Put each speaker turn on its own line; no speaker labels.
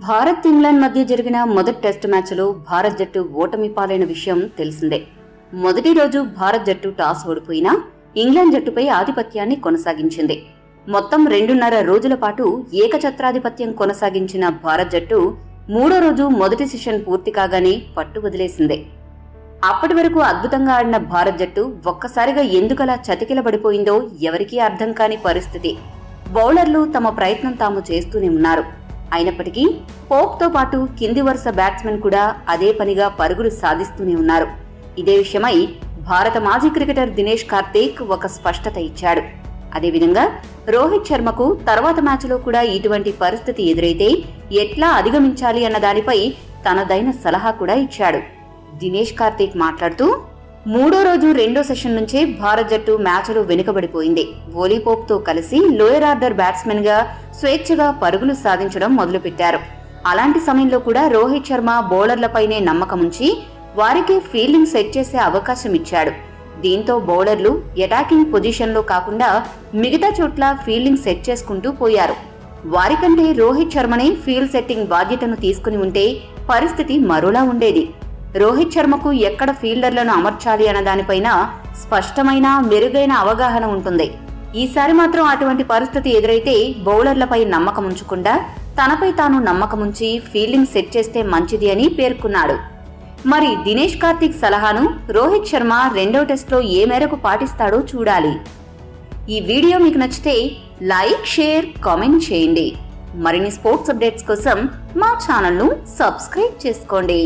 Bharat England మధ్య జరిగిన మొదటి టెస్ట్ మ్యాచ్లో భారత్ జట్టు ఓటమి పాలైన విషయం తెలిసిందే. మొదటి రోజు భారత్ జట్టు టాస్ ఓడిపోయినా ఇంగ్లాండ్ జట్టుపై ఆధిపత్యాన్ని కొనసాగించింది. మొత్తం 2.5 రోజుల పాటు ఏకఛత్రాధిపత్యం కొనసాగించిన భారత్ జట్టు మూడో రోజు మొదటి సెషన్ పూర్తి కాగానే పట్టు వదిలేసింది. అప్పటి వరకు అద్భుతంగా ఆడిన భారత్ జట్టు ఒక్కసారిగా ఎందుకలా చతికిలబడిపోయిందో ఎవరికీ అర్థం కాని పరిస్థితి. బౌలర్లు తమ ప్రయత్నం తాము చేస్తూనే ఉన్నారు. అయినప్పటికీ పోప్తో పాటు కింది వరుస బ్యాట్స్మెన్ కూడా అదే పనిగా పరుగులు సాధిస్తూనే ఉన్నారు. ఇదే విషయమై భారత మాజీ క్రికెటర్ దినేష్ కార్తీక్ ఒక స్పష్టత ఇచ్చాడు. అదేవిధంగా రోహిత్ శర్మకు తర్వాత మ్యాచ్లో కూడా ఇటువంటి పరిస్థితి ఎదురైతే ఎట్లా అధిగమించాలి అన్న దానిపై తనదైన సలహా కూడా ఇచ్చాడు. దినేష్ కార్తీక్ మాట్లాడుతూ, మూడో రోజు రెండో సెషన్ నుంచే భారత్ జట్టు మ్యాచ్లో వెనుకబడిపోయింది. వోలీపోప్తో కలిసి లోయర్ ఆర్డర్ బ్యాట్స్మెన్ గా స్వేచ్ఛగా పరుగులు సాధించడం మొదలుపెట్టారు. అలాంటి సమయంలో కూడా రోహిత్ శర్మ బౌలర్లపైనే నమ్మకముంచి వారికే ఫీల్డింగ్ సెట్ చేసే అవకాశం ఇచ్చాడు. దీంతో బౌలర్లు అటాకింగ్ పొజిషన్లో కాకుండా మిగతా చోట్ల ఫీల్డింగ్ సెట్ చేసుకుంటూ పోయారు. వారికంటే రోహిత్ శర్మనే ఫీల్డ్ సెట్టింగ్ బాధ్యతను తీసుకుని ఉంటే పరిస్థితి మరోలా ఉండేది. రోహిత్ శర్మకు ఎక్కడ ఫీల్డర్లను అమర్చాలి అన్న దానిపైన స్పష్టమైన మెరుగైన అవగాహన ఉంటుంది. ఈసారి మాత్రం అటువంటి పరిస్థితి ఎదురైతే బౌలర్లపై నమ్మకం ఉంచకుండా తనపై తాను నమ్మకముంచి ఫీల్డింగ్ సెట్ చేస్తే మంచిది అని పేర్కొన్నాడు. మరి దినేష్ కార్తీక్ సలహాను రోహిత్ శర్మ రెండో టెస్ట్లో ఏ మేరకు పాటిస్తాడో చూడాలి. ఈ వీడియో మీకు నచ్చితే లైక్, షేర్, కామెంట్ చేయండి. మరిన్ని స్పోర్ట్స్ అప్డేట్స్ కోసం మా ఛానల్ను సబ్స్క్రైబ్ చేసుకోండి.